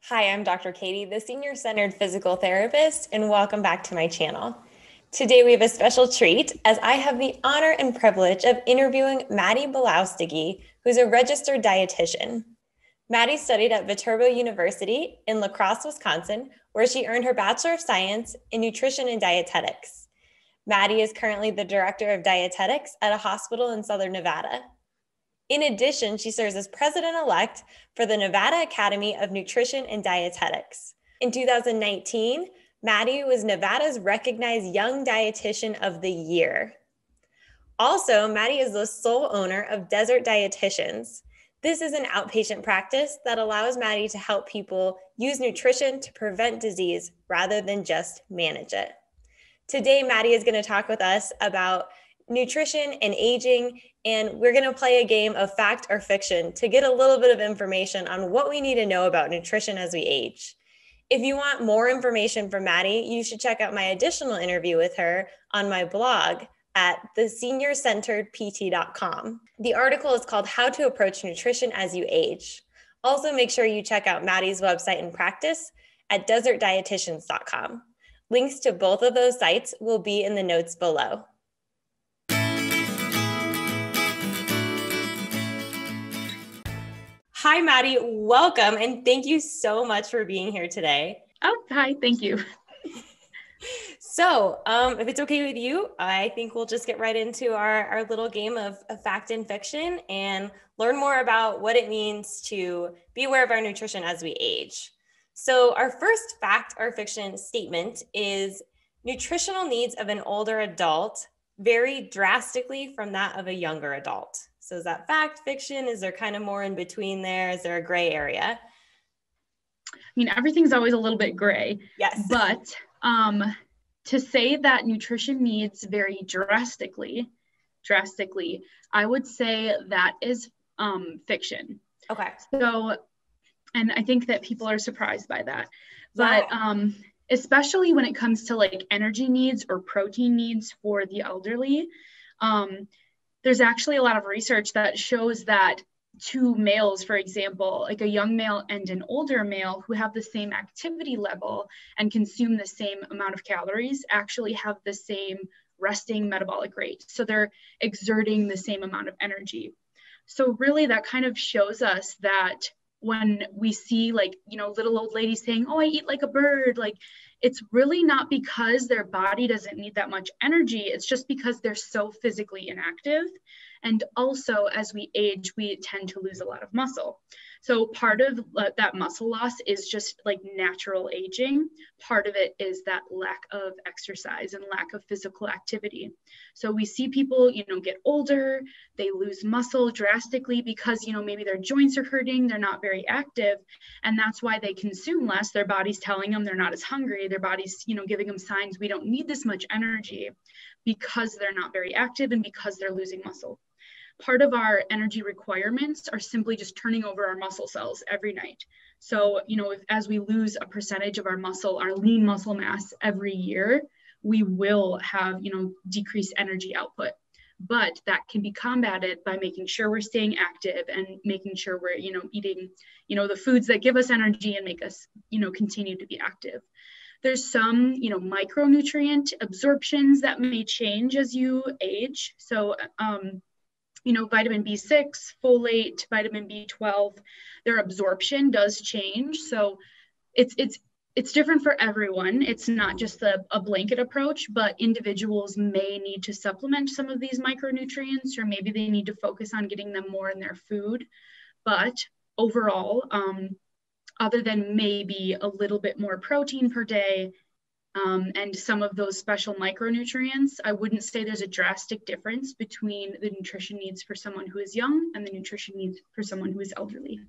Hi, I'm Dr. Katie, the Senior Centered Physical Therapist, and welcome back to my channel. Today we have a special treat as I have the honor and privilege of interviewing Maddy Belaustegui, who's a registered dietitian. Maddy studied at Viterbo University in La Crosse, Wisconsin, where she earned her Bachelor of Science in Nutrition and Dietetics. Maddy is currently the Director of Dietetics at a hospital in Southern Nevada. In addition, she serves as president-elect for the Nevada Academy of Nutrition and Dietetics. In 2019, Maddy was Nevada's recognized Young Dietitian of the Year. Also, Maddy is the sole owner of Desert Dietitians. This is an outpatient practice that allows Maddy to help people use nutrition to prevent disease rather than just manage it. Today, Maddy is going to talk with us about nutrition and aging, and we're going to play a game of fact or fiction to get a little bit of information on what we need to know about nutrition as we age. If you want more information from Maddy, you should check out my additional interview with her on my blog at theseniorcenteredpt.com. The article is called How to Approach Nutrition as You Age. Also, make sure you check out Maddy's website and practice at desertdietitians.com. Links to both of those sites will be in the notes below. Hi, Maddy. Welcome, and thank you so much for being here today. Oh, hi. Thank you. So, if it's okay with you, I think we'll just get right into our little game of fact and fiction and learn more about what it means to be aware of our nutrition as we age. So, our first fact or fiction statement is nutritional needs of an older adult vary drastically from that of a younger adult. So is that fact, fiction? Is there kind of more in between there? Is there a gray area? I mean, everything's always a little bit gray. Yes. But to say that nutrition needs vary drastically, I would say that is fiction. Okay. So, and I think that people are surprised by that. But especially when it comes to like energy needs or protein needs for the elderly, there's actually a lot of research that shows that two males, for example, like a young male and an older male who have the same activity level and consume the same amount of calories actually have the same resting metabolic rate. So they're exerting the same amount of energy. So really that kind of shows us that when we see like, little old ladies saying, oh, I eat like a bird, like it's really not because their body doesn't need that much energy. It's just because they're so physically inactive. And also as we age, we tend to lose a lot of muscle. So part of that muscle loss is just like natural aging. Part of it is that lack of exercise and lack of physical activity. So we see people, get older, they lose muscle drastically because, maybe their joints are hurting, they're not very active. And that's why they consume less. Their body's telling them they're not as hungry. Their body's, giving them signs we don't need this much energy because they're not very active and because they're losing muscle. Part of our energy requirements are simply just turning over our muscle cells every night. So, as we lose a percentage of our muscle, our lean muscle mass every year, we will have, decreased energy output. But that can be combated by making sure we're staying active and making sure we're, eating, the foods that give us energy and make us, continue to be active. There's some, micronutrient absorptions that may change as you age. So, vitamin B6, folate, vitamin B12, their absorption does change. So it's different for everyone. It's not just a blanket approach, but individuals may need to supplement some of these micronutrients, or maybe they need to focus on getting them more in their food. But overall, other than maybe a little bit more protein per day, and some of those special micronutrients, I wouldn't say there's a drastic difference between the nutrition needs for someone who is young and the nutrition needs for someone who is elderly.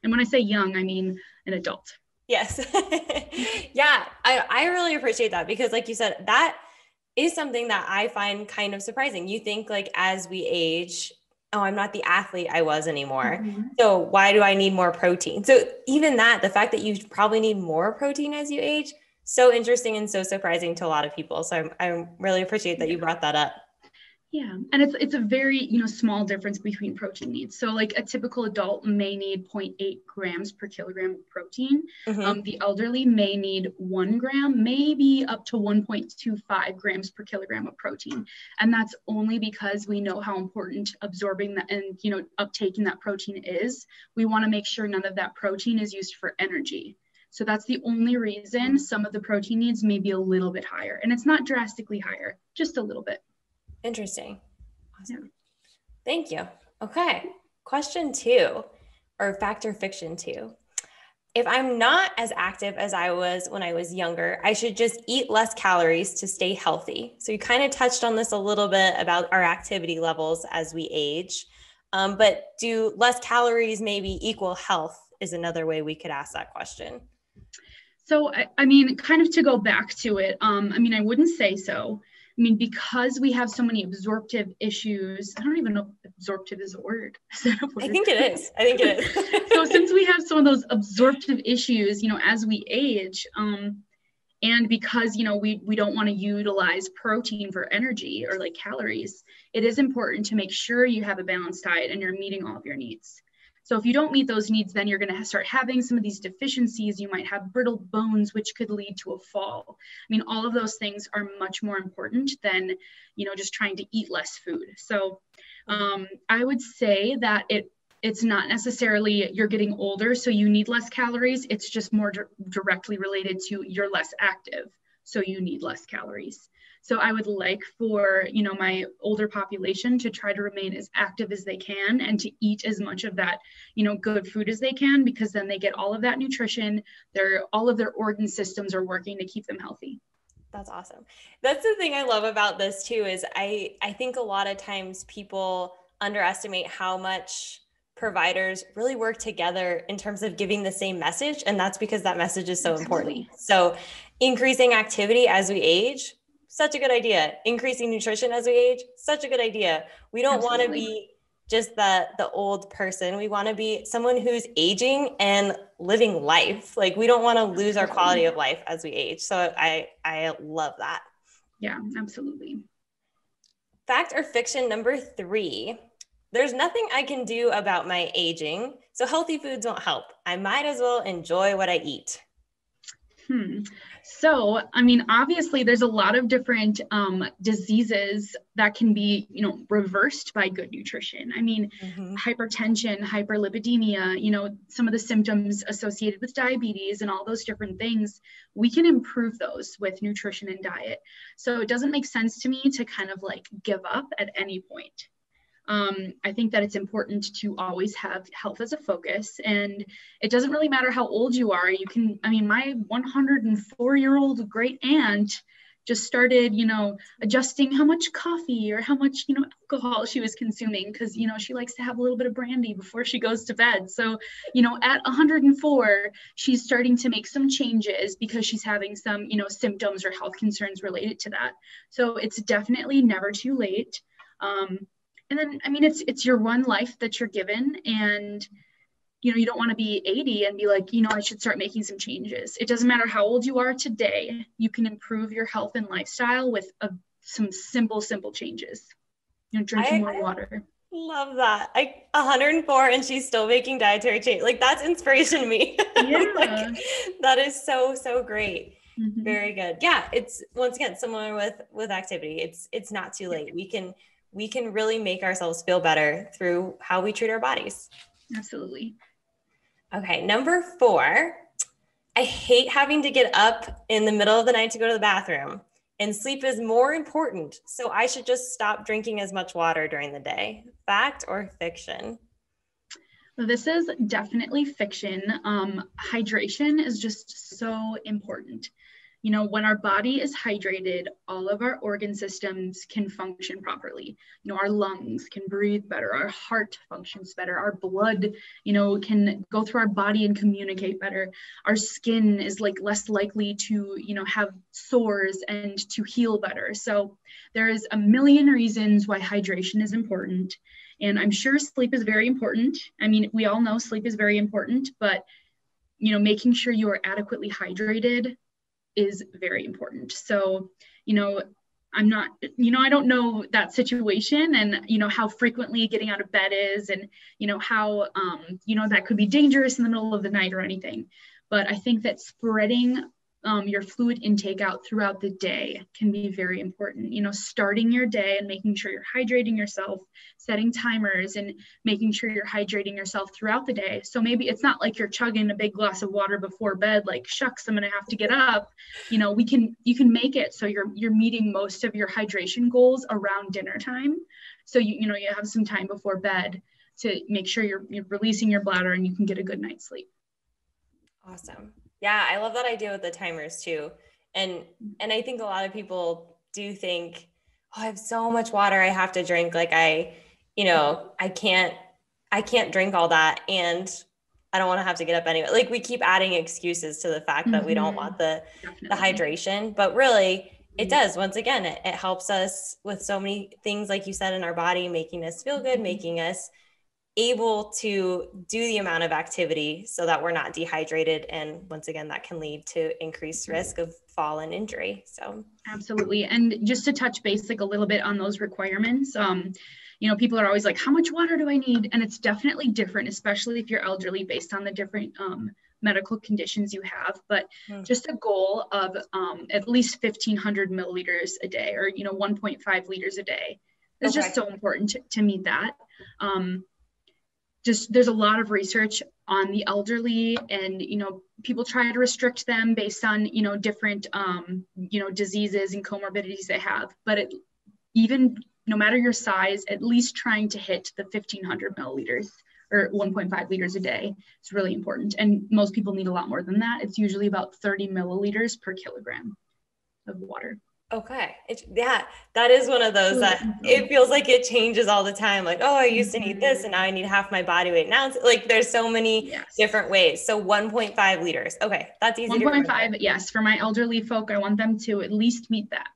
And when I say young, I mean an adult. Yes. Yeah, I really appreciate that because like you said, that is something that I find kind of surprising. You think like as we age, oh, I'm not the athlete I was anymore. Mm-hmm. So why do I need more protein? So even that, the fact that you probably need more protein as you age, so interesting and so surprising to a lot of people. So I really appreciate that you brought that up. Yeah, and it's a very, small difference between protein needs. So like a typical adult may need 0.8 grams per kilogram of protein. The elderly may need 1 gram, maybe up to 1.25 grams per kilogram of protein. And that's only because we know how important absorbing that and, uptaking that protein is. We want to make sure none of that protein is used for energy. So that's the only reason some of the protein needs may be a little bit higher. And it's not drastically higher, just a little bit. Interesting. Awesome. Yeah. Thank you. Okay. Question 2, or fact or fiction 2. If I'm not as active as I was when I was younger, I should just eat less calories to stay healthy. So you kind of touched on this a little bit about our activity levels as we age. But do less calories maybe equal health is another way we could ask that question. So, I mean, kind of to go back to it, I wouldn't say so. Because we have so many absorptive issues, I don't even know if absorptive is a word. I think it is. So since we have some of those absorptive issues, as we age, and because, we don't want to utilize protein for energy or like calories, it is important to make sure you have a balanced diet and you're meeting all of your needs. So if you don't meet those needs, then you're going to start having some of these deficiencies. You might have brittle bones, which could lead to a fall. All of those things are much more important than, just trying to eat less food. So I would say that it's not necessarily you're getting older, so you need less calories. It's just more directly related to you're less active, so you need less calories. So I would like for, my older population to try to remain as active as they can and to eat as much of that, good food as they can, because then they get all of that nutrition. All of their organ systems are working to keep them healthy. That's awesome. That's the thing I love about this too, is I think a lot of times people underestimate how much providers really work together in terms of giving the same message. And that's because that message is so important. So increasing activity as we age, such a good idea. Increasing nutrition as we age, such a good idea. We don't want to be just the old person. We want to be someone who's aging and living life. Like, we don't want to lose our quality of life as we age. So I love that. Yeah, absolutely. Fact or fiction number 3. There's nothing I can do about my aging, so healthy foods won't help. I might as well enjoy what I eat. So, obviously there's a lot of different diseases that can be, reversed by good nutrition. Hypertension, hyperlipidemia, some of the symptoms associated with diabetes and all those different things, we can improve those with nutrition and diet. So it doesn't make sense to me to kind of like give up at any point. I think that it's important to always have health as a focus, and it doesn't really matter how old you are. You can, my 104-year-old great aunt just started, adjusting how much coffee or how much, alcohol she was consuming, because, she likes to have a little bit of brandy before she goes to bed. So, at 104, she's starting to make some changes because she's having some, symptoms or health concerns related to that. So it's definitely never too late. And then, it's your one life that you're given, and, you don't want to be 80 and be like, I should start making some changes. It doesn't matter how old you are today. You can improve your health and lifestyle with some simple changes. Drinking more water. Love that. 104 and she's still making dietary change. Like, that's inspiration to me. Yeah. That is so great. Mm-hmm. Very good. Yeah. It's, once again, similar with activity. It's not too late. We can really make ourselves feel better through how we treat our bodies. Absolutely. Okay. Number 4, I hate having to get up in the middle of the night to go to the bathroom, and sleep is more important. So I should just stop drinking as much water during the day. Fact or fiction? This is definitely fiction. Hydration is just so important. When our body is hydrated, all of our organ systems can function properly. Our lungs can breathe better, our heart functions better, our blood, can go through our body and communicate better. Our skin is less likely to, have sores and to heal better. So there is a million reasons why hydration is important. And I'm sure sleep is very important. We all know sleep is very important, but, making sure you are adequately hydrated is very important. So, I'm not, I don't know that situation and, how frequently getting out of bed is and, how, that could be dangerous in the middle of the night or anything. But I think that spreading your fluid intake out throughout the day can be very important. Starting your day and making sure you're hydrating yourself, setting timers and making sure you're hydrating yourself throughout the day. So maybe it's not like you're chugging a big glass of water before bed, like, shucks, I'm going to have to get up. You can make it so you're meeting most of your hydration goals around dinner time. So you have some time before bed to make sure you're releasing your bladder and you can get a good night's sleep. Awesome. Yeah, I love that idea with the timers too. And I think a lot of people do think, oh, I have so much water I have to drink. Like I can't drink all that and I don't want to have to get up anyway. Like we keep adding excuses to the fact that we don't want the hydration, but really it does. Once again, it helps us with so many things, like you said, in our body, making us feel good, making us able to do the amount of activity so that we're not dehydrated. And once again, that can lead to increased risk of fall and injury. So absolutely. And just to touch base like a little bit on those requirements, people are always like, how much water do I need? And it's definitely different, especially if you're elderly, based on the different medical conditions you have. But just a goal of at least 1,500 milliliters a day, or 1.5 liters a day is just so important to meet that. There's a lot of research on the elderly, and people try to restrict them based on different diseases and comorbidities they have. But even no matter your size, at least trying to hit the 1,500 milliliters or 1.5 liters a day is really important. And most people need a lot more than that. It's usually about 30 milliliters per kilogram of water. Okay. That is one of those that it feels like it changes all the time. Like, oh, I used to need this and now I need half my body weight. Now it's like, there's so many different ways. So 1.5 liters. Okay. That's easy. 1.5. Yes. For my elderly folk, I want them to at least meet that.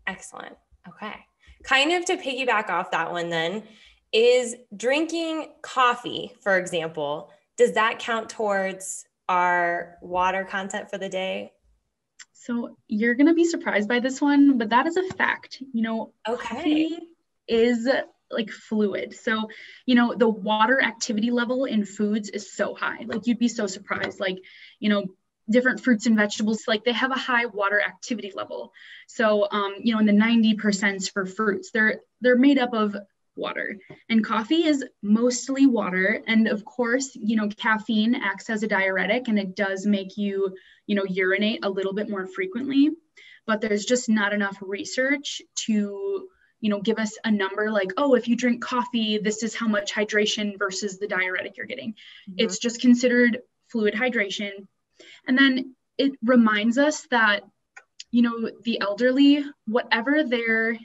Excellent. Okay. Kind of to piggyback off that one then, is drinking coffee, for example, does that count towards our water content for the day? So you're going to be surprised by this one, but that is a fact. Coffee is like fluid. So, the water activity level in foods is so high. Like you'd be so surprised. Like, different fruits and vegetables, like they have a high water activity level. So, in the 90% for fruits, they're made up of water, and coffee is mostly water. And of course, caffeine acts as a diuretic, and it does make you, urinate a little bit more frequently, but there's just not enough research to, give us a number like, oh, if you drink coffee, this is how much hydration versus the diuretic you're getting. It's just considered fluid hydration. And then it reminds us that, the elderly, whatever their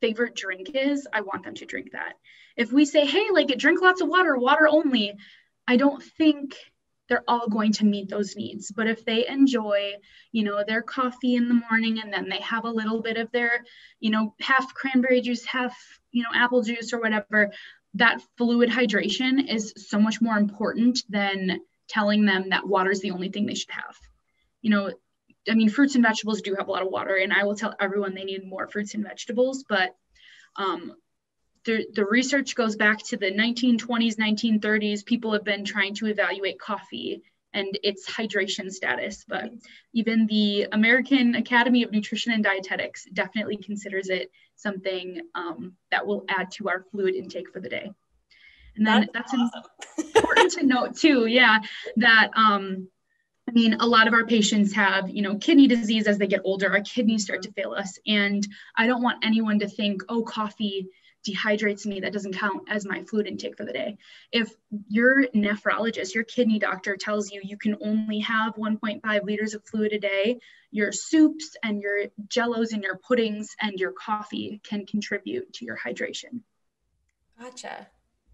favorite drink is, I want them to drink that. If we say, hey, like drink lots of water, water only, I don't think they're all going to meet those needs. But if they enjoy, their coffee in the morning, and then they have a little bit of their, half cranberry juice, half, apple juice or whatever, that fluid hydration is so much more important than telling them that water is the only thing they should have. Fruits and vegetables do have a lot of water, and I will tell everyone they need more fruits and vegetables, but the research goes back to the 1920s, 1930s. People have been trying to evaluate coffee and its hydration status, but even the American Academy of Nutrition and Dietetics definitely considers it something that will add to our fluid intake for the day. And then that's awesome. Important to note too, that a lot of our patients have, kidney disease as they get older. Our kidneys start to fail us. And I don't want anyone to think, oh, coffee dehydrates me. That doesn't count as my fluid intake for the day. If your nephrologist, your kidney doctor tells you you can only have 1.5 liters of fluid a day, your soups and your jellos and your puddings and your coffee can contribute to your hydration. Gotcha.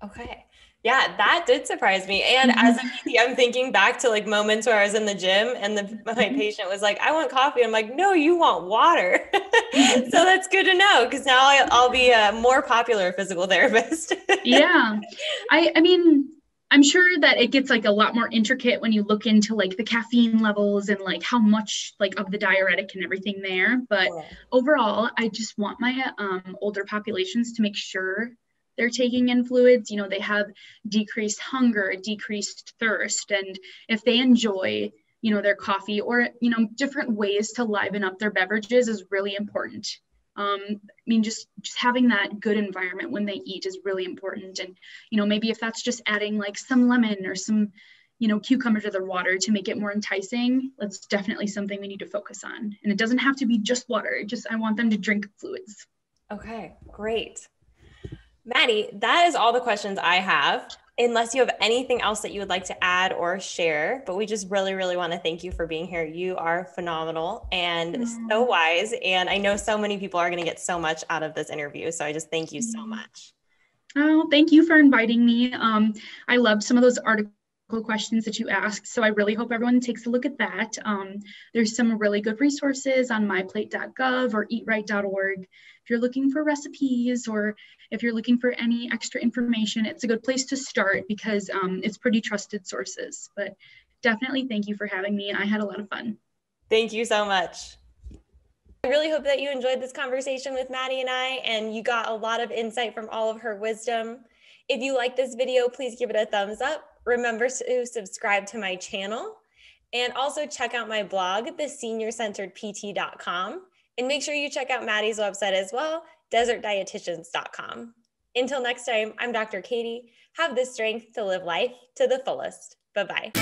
Okay. Yeah, that did surprise me. And as a PT, I'm thinking back to like moments where I was in the gym and my patient was like, I want coffee. I'm like, no, you want water. So that's good to know, because now I'll be a more popular physical therapist. Yeah. I I'm sure that it gets like a lot more intricate when you look into like the caffeine levels and like how much like of the diuretic and everything there. But overall, I just want my older populations to make sure they're taking in fluids. You know, they have decreased hunger, decreased thirst, and if they enjoy, you know, their coffee or, you know, different ways to liven up their beverages is really important. I mean, just having that good environment when they eat is really important. And, you know, maybe if that's just adding like some lemon or some, you know, cucumber to their water to make it more enticing, that's definitely something we need to focus on. And it doesn't have to be just water. Just, I want them to drink fluids. Okay, great. Maddy, that is all the questions I have, unless you have anything else that you would like to add or share, but we just really, really want to thank you for being here. You are phenomenal and so wise, and I know so many people are going to get so much out of this interview, so I just thank you so much. Oh, thank you for inviting me. I loved some of those articles questions that you asked. So I really hope everyone takes a look at that. There's some really good resources on myplate.gov or eatright.org. If you're looking for recipes or if you're looking for any extra information, it's a good place to start because it's pretty trusted sources. But definitely thank you for having me. I had a lot of fun. Thank you so much. I really hope that you enjoyed this conversation with Maddy and I, and you got a lot of insight from all of her wisdom. If you like this video, please give it a thumbs up. Remember to subscribe to my channel and also check out my blog, theseniorcenteredpt.com. And make sure you check out Maddy's website as well, desertdietitians.com. Until next time, I'm Dr. Katie. Have the strength to live life to the fullest. Bye-bye.